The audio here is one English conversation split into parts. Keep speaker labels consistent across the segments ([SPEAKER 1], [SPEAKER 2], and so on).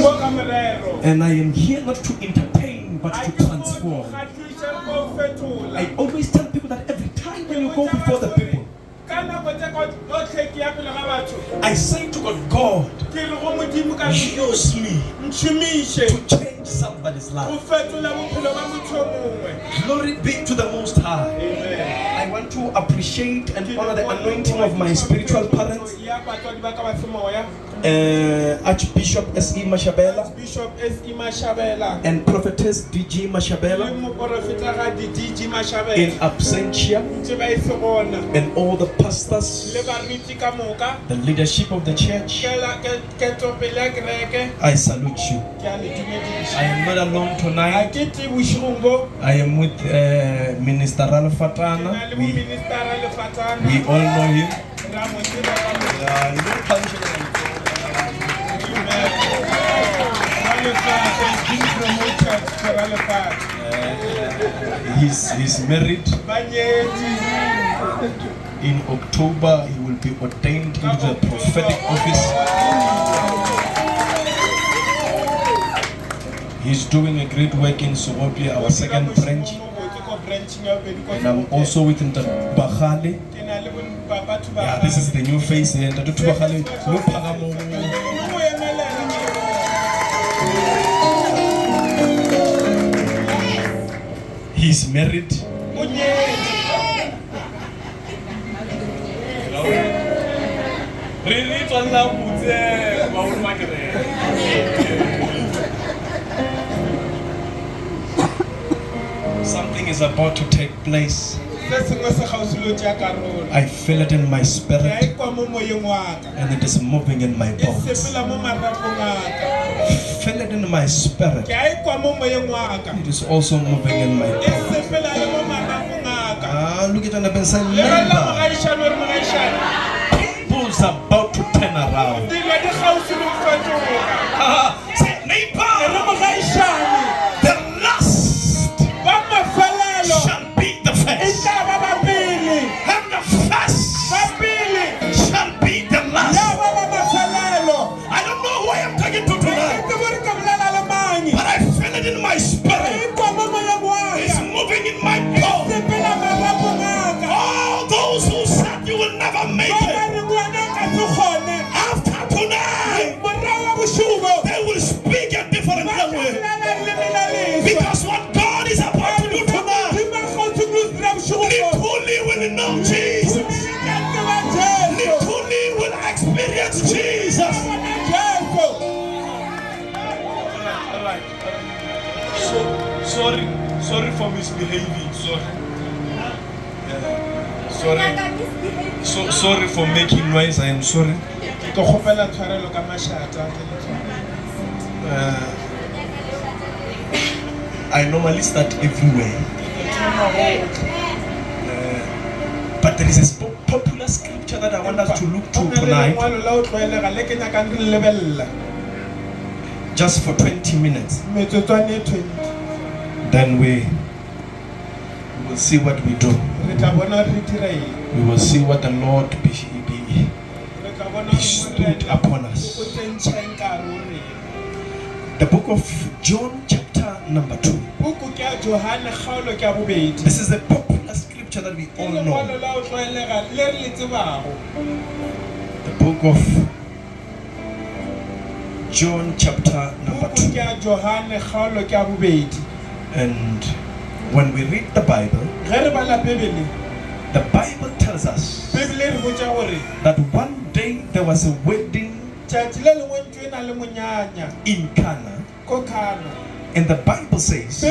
[SPEAKER 1] And I am here not to entertain, but to transform. I always tell people that every time when you go before the people, I say to God, God, use me to change somebody's life. Glory be to the Most High. Amen. I want to appreciate and honor the anointing of my spiritual parents, Archbishop S.E. Mashabela and Prophetess D.G. Mashabela in absentia, and all the pastors, the leadership of the church. I salute you. I am not alone tonight. I am with Minister Ralph Fatana. We all know him. He's married. In October, he will be ordained into the prophetic office. He's doing a great work in Sogopi, our second branch. And I'm also with Bahali. Yeah, this is the new face here. He's married. Something is about to take place. I feel it in my spirit, and it is moving in my bones. Feel it in my spirit. It is also moving in my bones. Look at the person. People's about to turn around. Say, neighbor, the last shall be the first, and the first shall be the last. I don't know who I am talking to tonight, but I feel it in my spirit. It's moving in my bones. All those who said you will never make it, after tonight, they will speak a different language. Because what God is about to do tonight, Luthuli will know Jesus. Luthuli will experience Jesus. Alright. Sorry for misbehaving. Sorry for making noise. I am sorry. I normally start everywhere, but there is a popular scripture that I want us to look to tonight, just for 20 minutes. Then we will see what we do. We will see what the Lord bestowed upon us. The book of John, chapter number 2. This is a popular scripture that we all know. The book of John, chapter number 2. And when we read the Bible tells us that one day there was a wedding in Cana, and the Bible says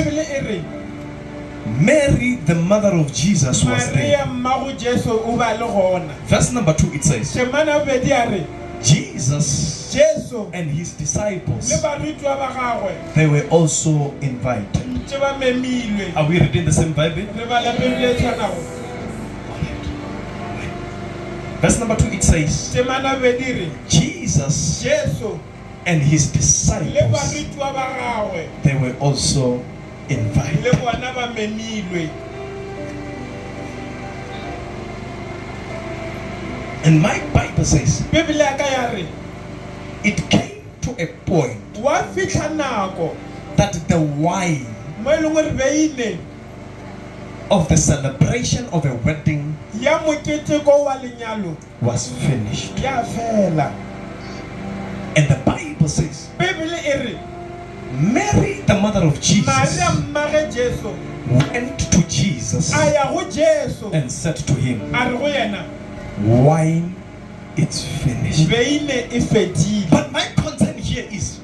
[SPEAKER 1] Mary, the mother of Jesus, was there. Verse number 2, it says Jesus and his disciples, they were also invited. Are we reading the same Bible? Verse number 2, it says Jesus and his disciples, they were also invited. And my Bible says it came to
[SPEAKER 2] a point that the wine of the celebration of a wedding was finished. And the Bible says, Mary, the mother of Jesus, went to Jesus and said to him, wine, it's finished. But my concern here is,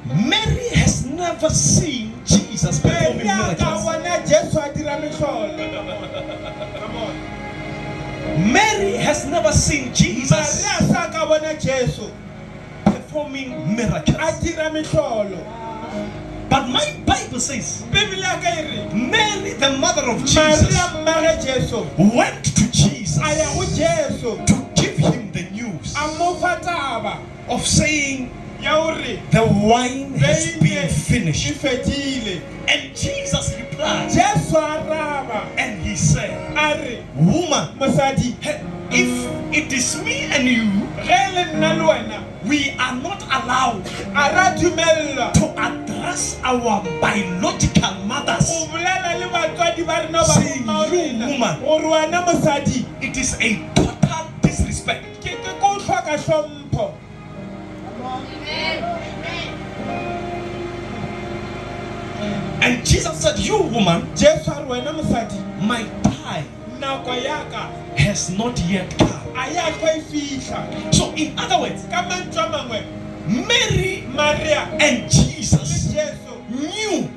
[SPEAKER 2] Mary has never seen Jesus performing miracles. Mary has never seen Jesus performing miracles. But my Bible says, Mary, the mother of Jesus, went to Jesus to give him the news of saying, the wine has been finished. And Jesus replied, and he said, woman, if it is me and you, we are not allowed to address our biological mothers, saying, you woman. It is a total disrespect. And Jesus said, you woman, my time has not yet come. So in other words, Mary and Jesus knew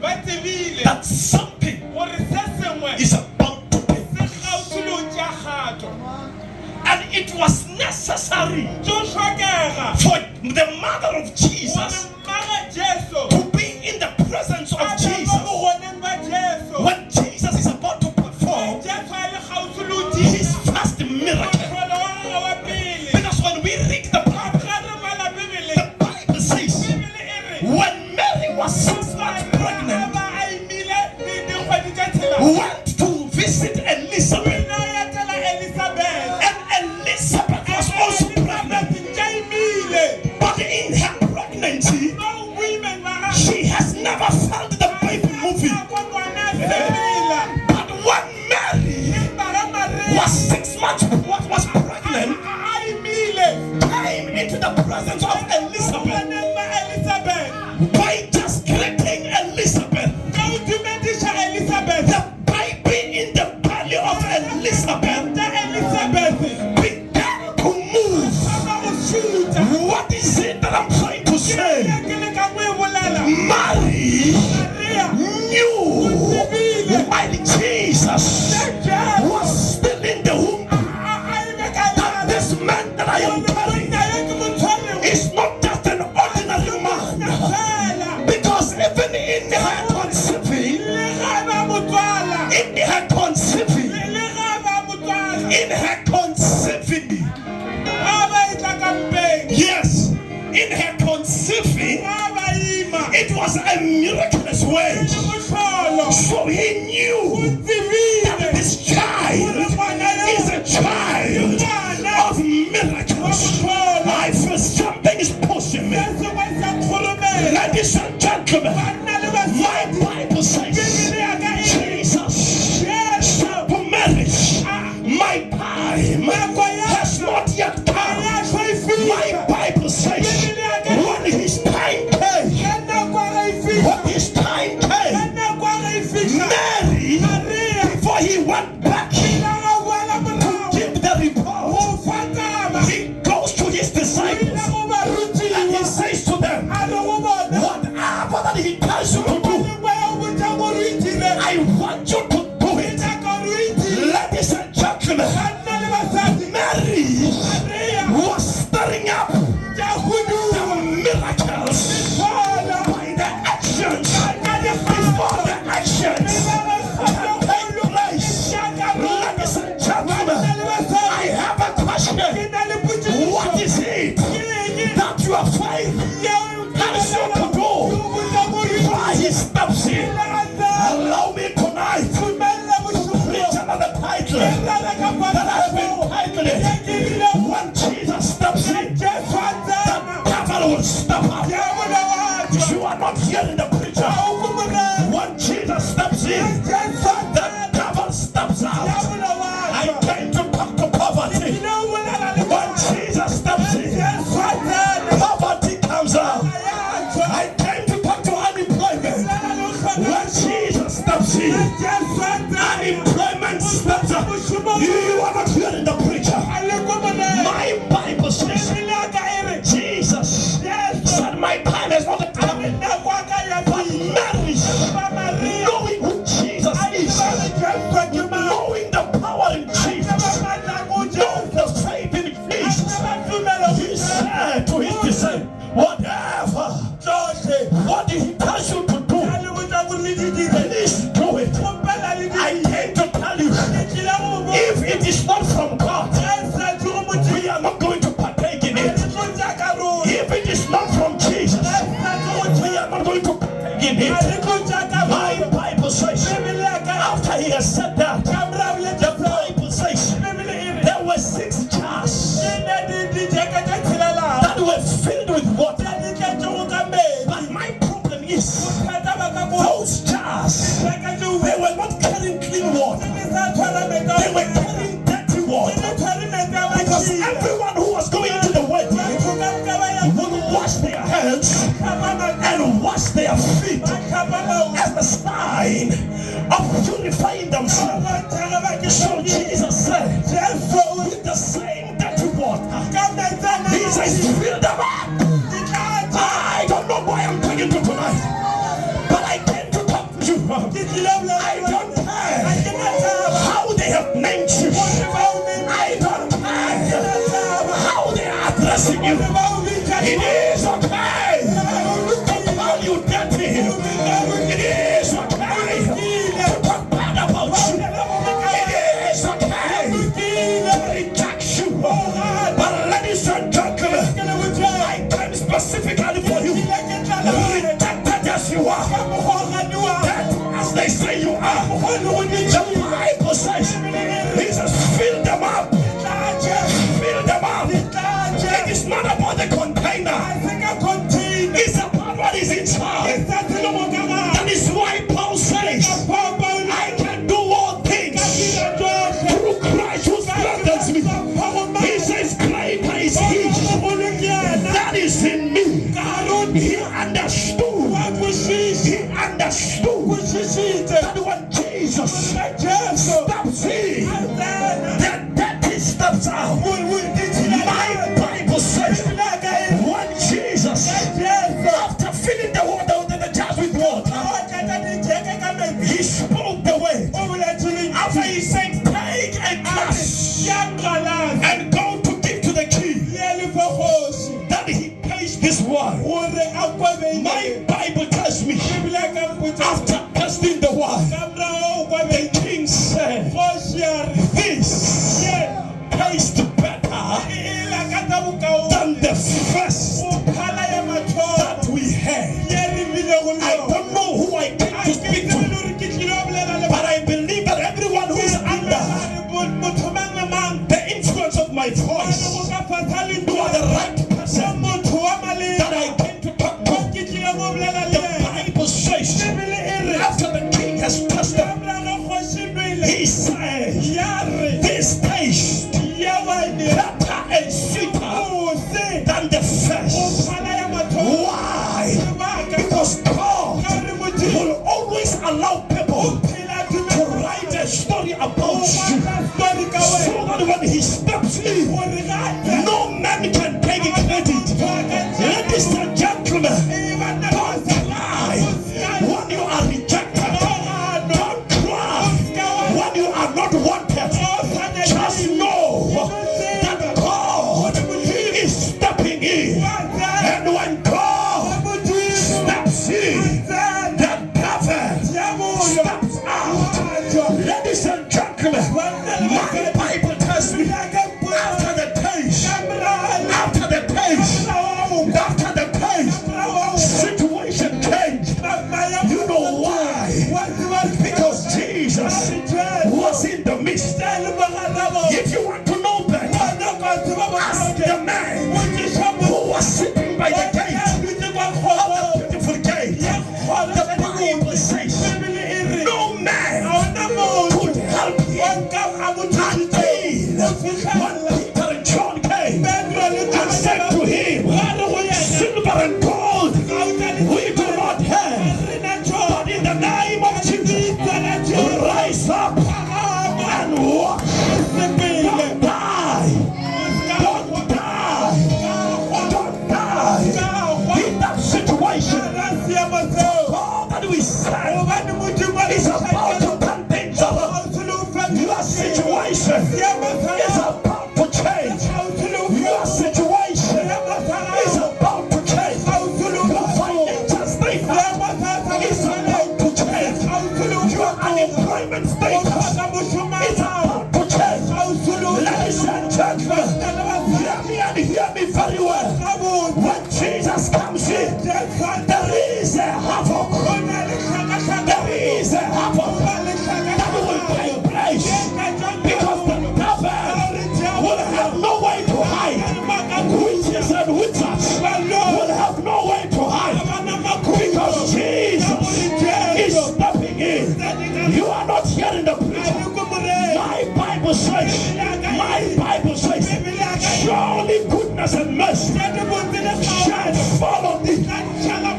[SPEAKER 2] that something is about to take place. And it was necessary for the mother of Jesus to be in the presence of Jesus when Jesus is about to perform his first miracle. Because when we read the Bible says, when Mary was 6 months pregnant, went to visit Elizabeth, and Elizabeth was also pregnant. But in her pregnancy, she has never felt the baby moving. But when Mary was 6 months pregnant, came into the presence of Elizabeth, by just greeting Elizabeth, the baby in the belly of Elizabeth began to move. What is it that I'm trying to say? Mary knew while Jesus was still in the womb that this man that I am carrying is not just an ordinary man. Because even in her conceiving, yes, in her conceiving, it was a miraculous way. So he knew that this child is a child of miracles. I feel something is pushing me. Ladies and gentlemen, my Bible says Jesus said to marriage, my time has not yet come. My Bible says when his time came, Mary, before he went back to give the report, he goes to his disciples and he says to them, whatever that he tells you to do, I want you to do it. Ladies and gentlemen, Mary was stirring up the miracles by the actions. Before the actions can take place. Ladies and gentlemen, I have a question. What is it that your faith tells you to do? Why he steps in? Allow me tonight to preach another title that has been titled, when Jesus steps in, the devil will not hearing the preacher. When Jesus steps in, the devil steps out. I came to talk to poverty. When Jesus steps in, poverty comes out. I came to talk to unemployment. When Jesus steps in, unemployment steps out. You are not hearing the preacher. My Bible says Jesus said, my time is not come, but marriage, knowing who Jesus is, knowing the power in Jesus, knowing the faith in Jesus. He said to his disciples, whatever what he tells you to do, please do it. I came to tell you, if it is not from God, we are not going to partake in it. If it is not from Jesus, we are not going to partake in it. My Bible says, after he has said that, the Bible says there were 6 jars that were filled with water. But my problem is, those jars, they were not carrying clean water. They were carrying dirty water. Because everyone who was going to the wedding would wash their hands and wash their feet as a sign of unifying themselves. So Jesus said, with the same dirty water, he says, fill them up. I don't know why I'm talking to tonight, but I came to talk to you. I don't care how they have named you. I don't care how they are addressing you. It is okay to call you dirty. It is okay to talk bad about you. It is okay to reject you. But ladies and gentlemen, I came specifically for you. Rejected as you are, dead as they say you are. The Bible says, he says, fill them up. Fill them up. It is not about the container. It's about what is inside. That is why Paul says, I can do all things through Christ who strengthens me. He says, greater is he that is in me. He understood. He understood that when Jesus steps in, the dirty steps out. My Bible says, when Jesus, after filling the water with the jars with water, he spoke the word. After he said, take a glass and go to give to the king, that he tastes this wine. My Bible tells me, after tasting the wine, the king said, this tastes better than the first that we had. I don't know who I came to speak to, but I believe that everyone who is under the influence of my voice, you are the right person that I came to talk to. The Bible says, after the king has tasted, he said, this taste better and sweeter than the first. Why? Because God will always allow people to write a story about you, so that when he steps in, no man can take credit. Ladies and gentlemen, don't cry when you are rejected. Don't cry when you are not wanted. Just know that God is stepping in. And when God steps in, the devil steps out. Ladies and gentlemen, my Bible tells me, after the taste, situation and gold we do not have, but in the name of Jesus, rise up and walk. Don't die. Don't die. Don't die. In that situation, God that we serve is about to turn things around. Your situation is about to change. Your situation is about to change. Your financial status is about to change. Your unemployment status is about to change. Ladies and gentlemen, hear me and hear me very well. When Jesus comes in, there is a havoc. There is a havoc that will take place, because the devil will have no way to hide. Witches and wizards will have no way to hide, because Jesus is stepping in. You are not hearing the preacher. My Bible says, surely goodness and mercy shall follow me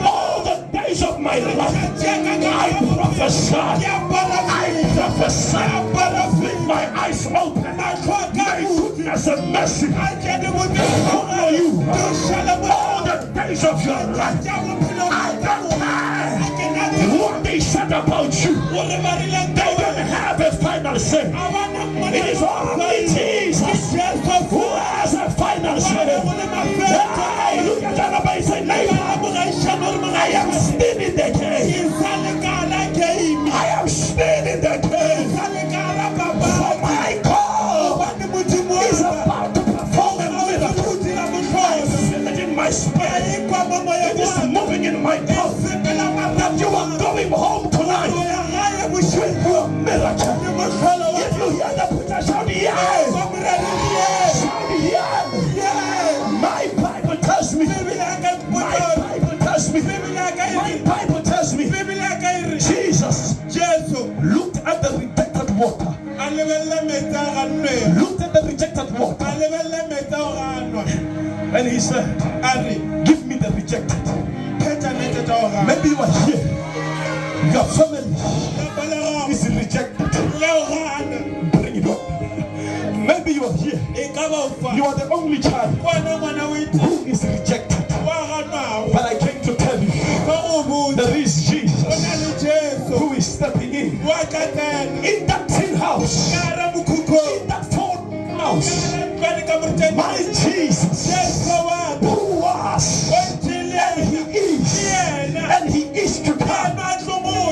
[SPEAKER 2] all the days of my life. I prophesy with my eyes open. May goodness and mercy follow you all the days of your life. I don't care what they said about you. They don't have a final say. It is only Jesus who has a final say. Hey, look at that and say, neighbor, I am still in the game. I am still in the game. For my God is about to perform a miracle. I feel it in my spirit. It is moving in my mouth that you are going home tonight with your miracle. If you hear the preacher shout, yes! Shout, yes! My Bible tells me. Jesus looked at the rejected water. Looked at the rejected water. And he said, give me the rejected. Maybe you are here. Your family is rejected. Bring it up. Maybe you are here. You are the only child who is rejected. But I came to tell you, there is Jesus who is stepping in that tin house, in that phone house. My Jesus, who was, and he is to come.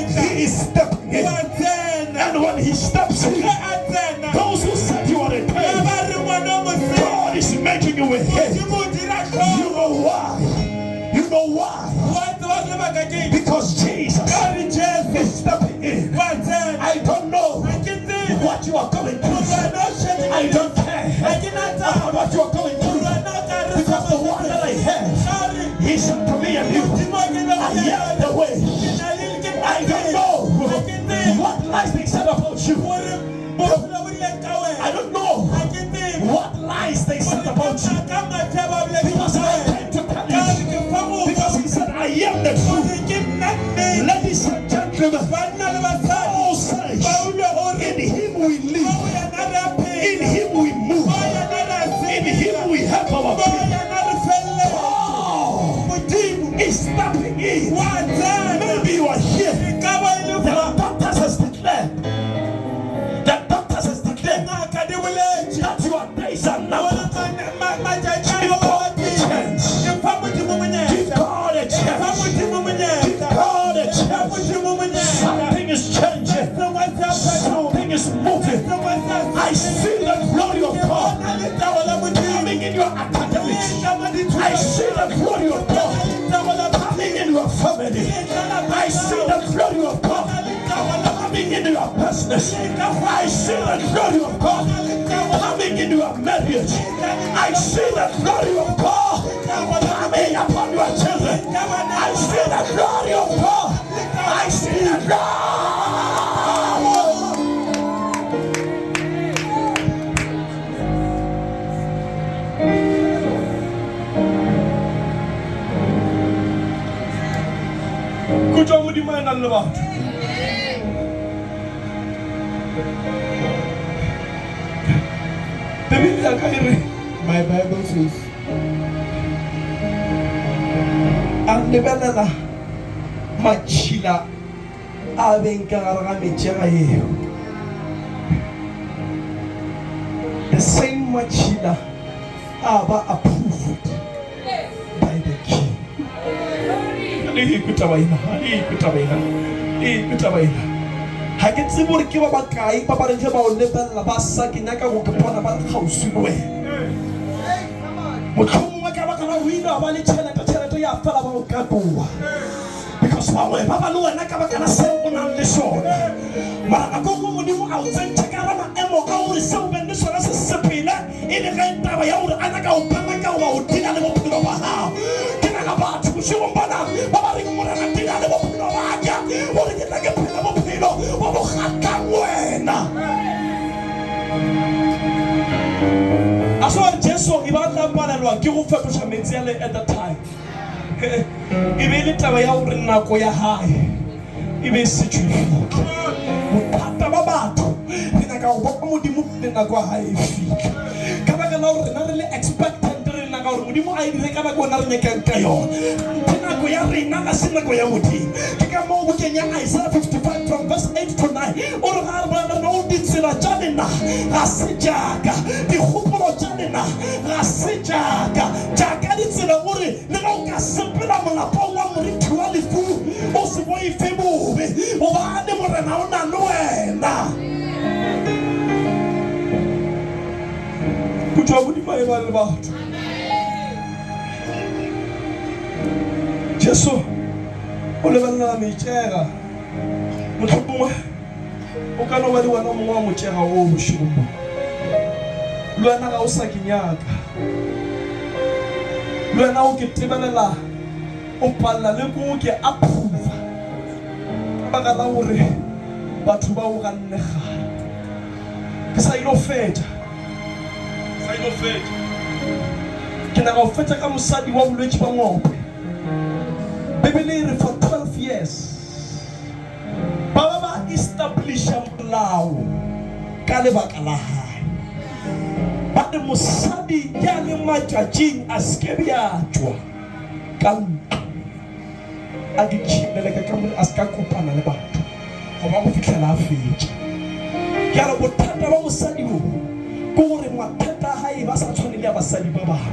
[SPEAKER 2] He is stepping in, and when he steps in, those who said you are a pain, God is making you a head. You know why? You know why? Because Jesus is stepping in. I don't know what you are going through. I don't care about what you are going through, because the one that I have, he said to me and you, I am the way. I don't know what lies they said about you. I don't know what lies they said about you, because I came to tell you, because he said I am the truth. Ladies and gentlemen, Paul says, in him we live, in him we move, in him we have our being. God is stepping in. Maybe you are here. The doctors has declared that your days are numbered. Give God a chance. Give God a chance. Give God a chance. Something is changing. Something is moving. I see the glory of God coming in your academics. I see the glory of God coming in your family. I see the glory of God coming in your business. I see the glory of God coming in your marriage. I see the glory of God coming upon your children. I see the glory of God. I see the glory.
[SPEAKER 1] Kuja modimo a nang le batho.
[SPEAKER 2] My Bible says, ang lebelela matšhila a beng ka gare ga metšega eo. The same matšhila a ba approved by the king. Ha ke tsebe gore ke ba bakae ba ba reng ba o lebelela ba sa ke nyaka go ke bona ba kgausi le wena. Motlhomongwe ka baka la o ile a ba le tšhelete ya fela ba go katoa because bangwe ba ba le wena ka baka la seo o nang le sona, mara nako nngwe modimo a o tsentšha ka gara maemo a gore seo beng le sona se sepele e le ga taba ya gore a nyaka o pama ka goba o dila le bophelo ba gago. Ke naka batho bošegong bona ba ba reng morena dila le bophelo ba ka gore ke tla ke phela bophelo ba bo gatlang wena. A so re Jesu e ba tla palelwa ke go fetoša metsi a le at the time. E be le taba ya gore nako ya hae e be setšwe bothata ba batho re nyaka go bopa modimo le nako ya hae e fitlha ka baka la gore rena re le expectant re nyaka gore modimo a e dire ka nako ona re nyakang ka yona. Nako ya rena ga se nako ya modimo. Ke ka moo go kenya Isaiah 55 from verse 8 to 9 o re ga re bolela no ditsela tša lena ga se jaaka dikgopolo tša lena ga se jaaka ditsela gore le ga o ka sepela molapong wa moriti wa lefu o se boife bobe gobane morena o na le wena. Kutswa modimo e ba le batho. Jesu o lebelela metšega motlhomongwe o ka no ba le wena mongwe wa motšega o bošego le wena ga o sa ke nyaka le wena o ke tebelela o palela le ko ke approva baka la gore batho ba o ga nnegala ke sa ilo fetša ke naga o fetša ka mosadi wa bolwetši ba ngope. Bibele for 12 years ba ba establisha molao ka lebaka la hae ba re mosadi ya le matšatšing a seke bja tšwa ka ntlo a ditšhimele ka more a se ka kopana le batho goba go fitlhela a fetša. Ke re bothata ba mosadi o ke gore mathata a hae ba sa tshwane le ya basadi ba bangwe.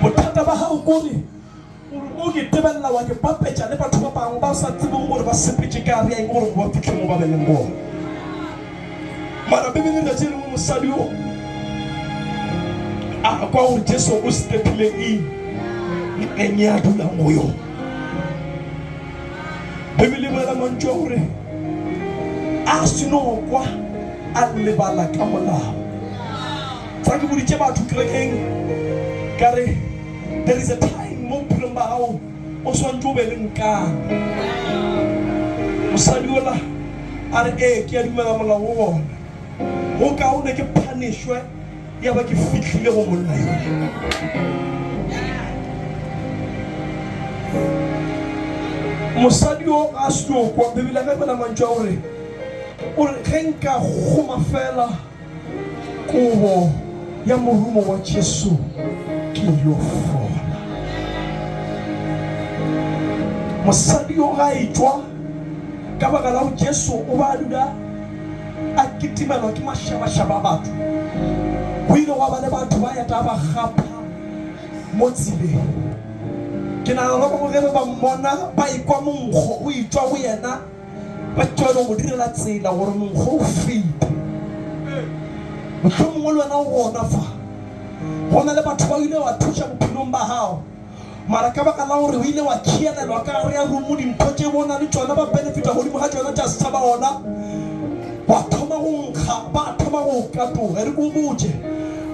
[SPEAKER 2] Bothata ba hao ke gore o ke tebelela wa ke papetša le batho ba bangwe ba sa tsebeng gore ba sepetše ka re eng gore ba fitlhe mo ba beleng bona. Mara Bibele re tšere mo mosadi o a kwa gore Jesu o stepile in eng ya dulang go yona. Bibele e bolela mantšu a gore a seno kwa a lebala ka molao. Tsa ke boditše batho kerekeng ka re there is a time mo bophelong ba gago o swantse o be le nkana. Mosadi ola a re ke a dumela molao o bona go kaone ke punishwe ya ba ke fitlhile go monna yone. Mosadi o a seno kwa Bibele ga e bolela mantšu a gore ge nka goma fela kobo ya morumo wa Jesu ke yo fola. Mosadi o ga e tšwa ka baka la Jesu o ba dula a kitimelwa ke mašabašaba a batho. O ile wa ba le batho ba eta ba gapa mo tseleng. Ke nagana go ge ba mmona ba ikwa monkgo o itswa go yena ba tšwele go direla tsela gore monkgo o fete. Mohlomongwe le wena o gona fa go na le batho ba ile wa thuša bophelong ba gago mara ka baka la gore o ile wa khielelwa ka gare ya rumo dintho tše bona le tšona ba benefita godimo ga tšona tša setšhaba ona ba thoma go nkga ba thoma go katoga. Re ko botse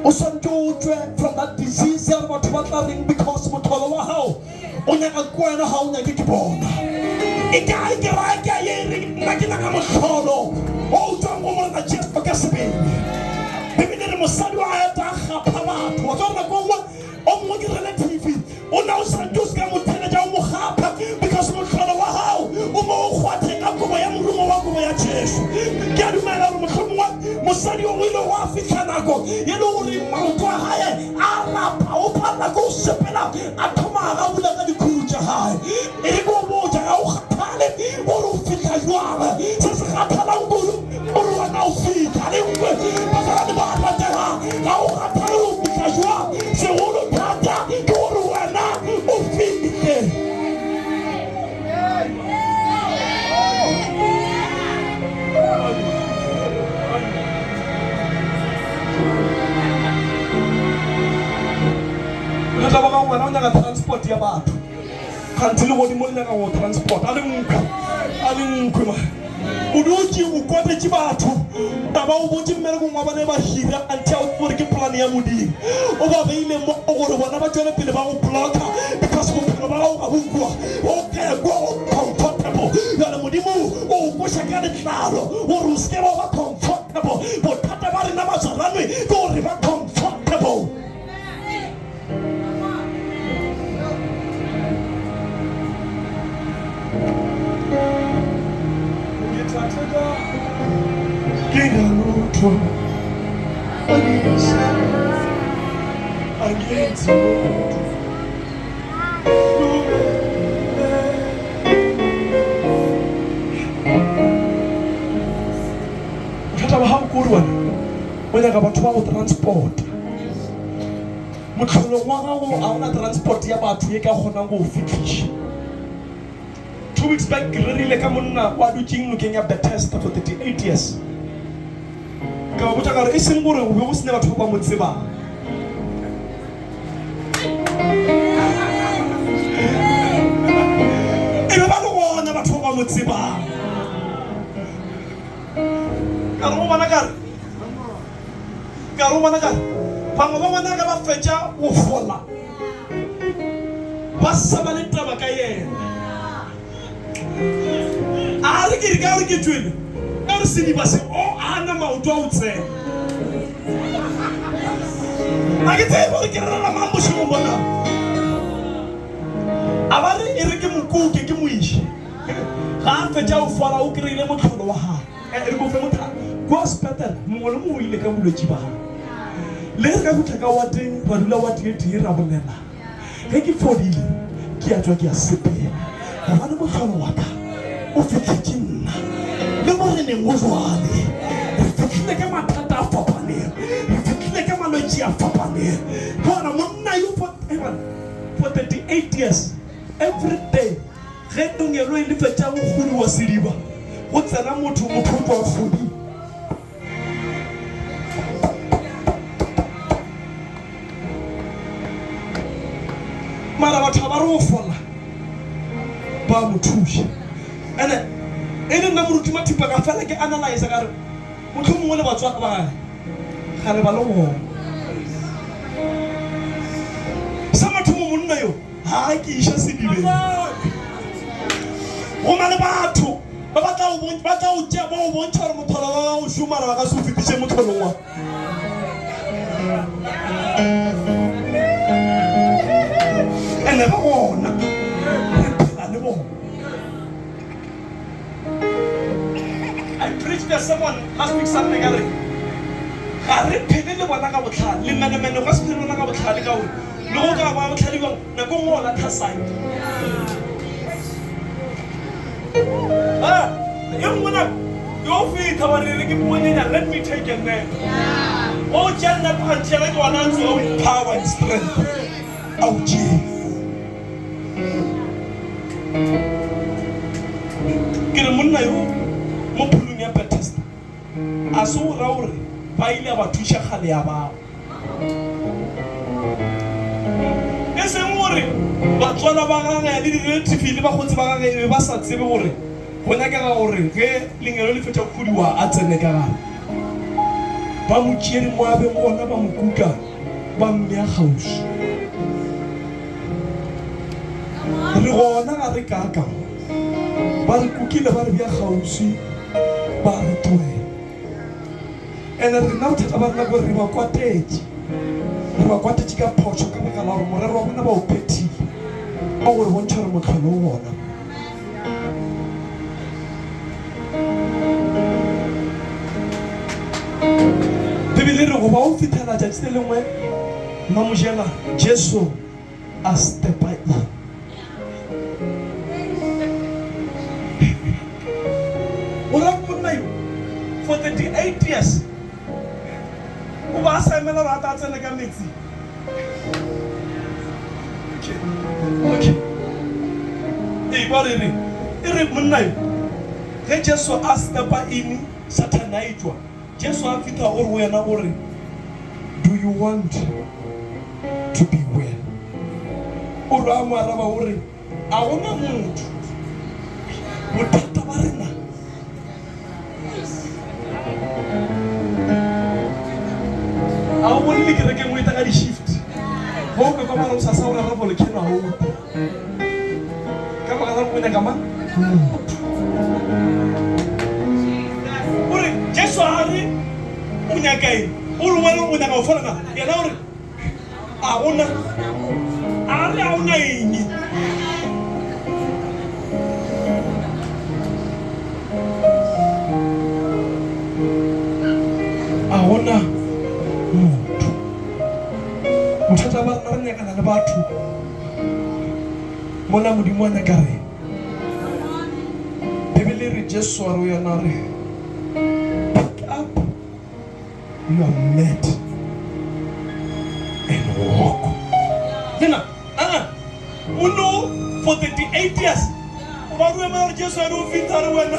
[SPEAKER 2] o swantse o tswe from that disease ya gore batho ba tla reng because motholo wa gago o nyaka ke wena ga o nyake ke bona e kae ke ra ke a ere nna ke nyaka motlholo o tswang go morena Jesu ka sebele. Bibele re mosadi wa eta gapa batho wa tswa nako nngwe o mongwe ke relative o na o sa ntse o se ka motheletša o mo gapa a thoma ga bula ka dikhuru tša gae e go botsa ga o kgathale gore o fitlha jwang se se kgathalang kudu gore wena o fitlha le nngwe batswadi ba ratega ga o kgathale o fitlha jwang segolo thata ke gore wena o fitlhe
[SPEAKER 1] ba ga ngwana o nyaka transport ya batho kgantse le godimo le nyaka go transport a le nkwe ma o dutse o kopetse batho taba o botse mmerekong wa bane ba hira until gore ke polane ya modimo o ba beile mo gore bona ba tswele pele ba go blocka because bophelo ba gago ga bo bua o kekwa o comfortable jale modimo o koša ka letlalo gore o seke ba ba comfortable bothata ba rena ba tshwaranwe ke gore ba comfortable bothata ba gago kore wena o nyaka batho ba go transport motlholong wa gago a ona transport ya batho e ka kgonang go fitlhiša 2 weeks back ke rerile ka monna wa dutseng nokeng ya Bethesda for 38 years ka ba botsa kare e seng gore o be go sene batho ba mo tsebang e be ba le gona batho ba mo tsebang ka re o bona kare bangwe ba bona ka ba fetša go fola ba saba le taba ka yena a re ke ka re ke tswele a re sedi ba se o ana maoto a o tsena a ke tsebe gore ke rena mambo se mo bona a ba re e re ke mokuke ke moiši ga a fetša o fola o kry-ile motlholo wa gae re ko fe motha kwa hospital mongwe le mongwe ile ka bolwetse ba gae le re ka fitlha ka wateng ra dula wate e tee ra bolela ge ke fodile ke a tswa ke a sepela gobane motlholo wa ka o fitlhetse nna le mo re neng o jwale re fitlhile ka mathata a fapaneng re fitlhile ka malwetse a fapaneng bona monna yo for 38 years every day ge tongelo e le fetša go godiwa sediba go tsena motho o tswa fodi mara batho ba re go fola ba mo thuša ene e le nna moruti Mathipa ka fela ke analyze ka re motho mongwe le batswaka ba gae ga re ba le gona sa motho mo monna yo ga ke iša sedibeng go na le batho ba batla o bontšha gore motholo wa go šomara ba ka se o fetiše motholong wa ene ba gona re phela le bona I preached to someone last week Sunday ga re phele le bona ka botlhale le menemene go se phele ka botlhale ka gore le go ka ba botlhale ba nako nngwe o latha side yung muna yo fita ba re ke ponenya let me take a nap o jana pa tshela ke wana ntse with power and strength au ke re monna yo mo phulong ya Bethesda a se o ra gore ba ile ba thuša gale ya ba e seng gore batswala ba gagwe le di-relative le bagotsi ba gagwe ba sa tsebe gore go nyakega gore ge lengelo le fetša kgodiwa a tsene ka gare ba mo tšere moabeng gona ba mo kuka ba mmea kgauši re gona ga re kaka ba re kukile ba re bja kgauši ba re tloela ene rena bothata ba rena gore re ba kwatetše ka phoso ka baka la gore morero wa bona ba o phethile ba gore bontšha gore motlholo o bona bibele re go ba o fitlhela tšatši le lengwe mmamojela Jesu
[SPEAKER 2] a stepper in. For 38 years, who was Simon or Atats and the Gamixi? Okay. Hey, what is it? They just so asked the in Satanaitwa. Just so Vita or we are not worried. Do you want to be well? Or am I worried? I want to move. What Tabarina? I want to make it again with a shift. Hope the command of Sasaura Volcano. Come on, with a command. Just sorry, Unyakai, all well with a foreigner. You know, I want to. Mona mudimwana kare. Bibeli just swaro ya nare. Pick up your mat and walk. Nena, uno for 38 years. Ubaru ya mara just swaro fitaru wana.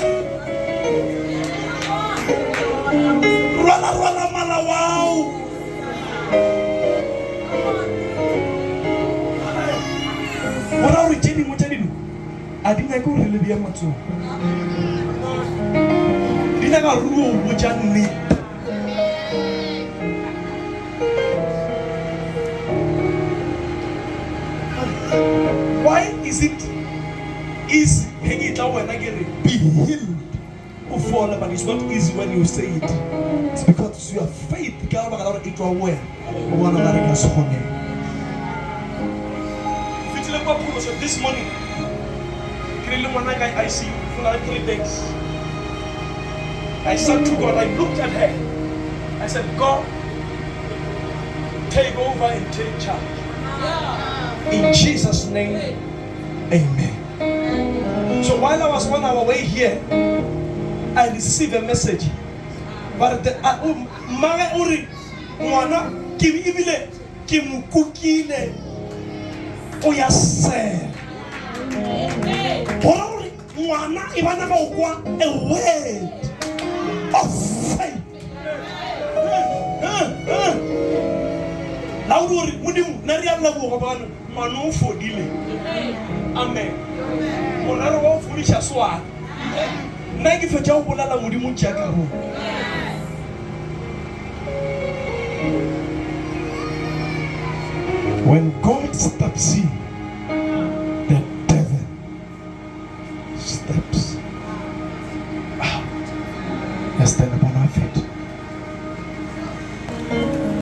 [SPEAKER 2] Rala mala wow. What are we telling what I do? I didn't go really be a matter. Didn't I rule which I need? Why is it easy? Hang it out when I get it. Be healed. Or fall, but it's not easy when you say it. It's because your faith can't allow it to aware. One of America's honey. This morning, I see for like 3 days. I said to God, I looked at her. I said, God, take over and take charge. In Jesus' name, amen. So while I was on our way here, I received a message. But the Mara Uri, Mwana, give Ibile, give Mukukile. Oh yes, sir. Ori mwana ibana kwa a word of faith. Lauri mudimu nariya lagu kabana manu fodile. Amen. Monaro wa fulisha swa. Nagi fecha ubulala mudimu chakaru. When God steps in,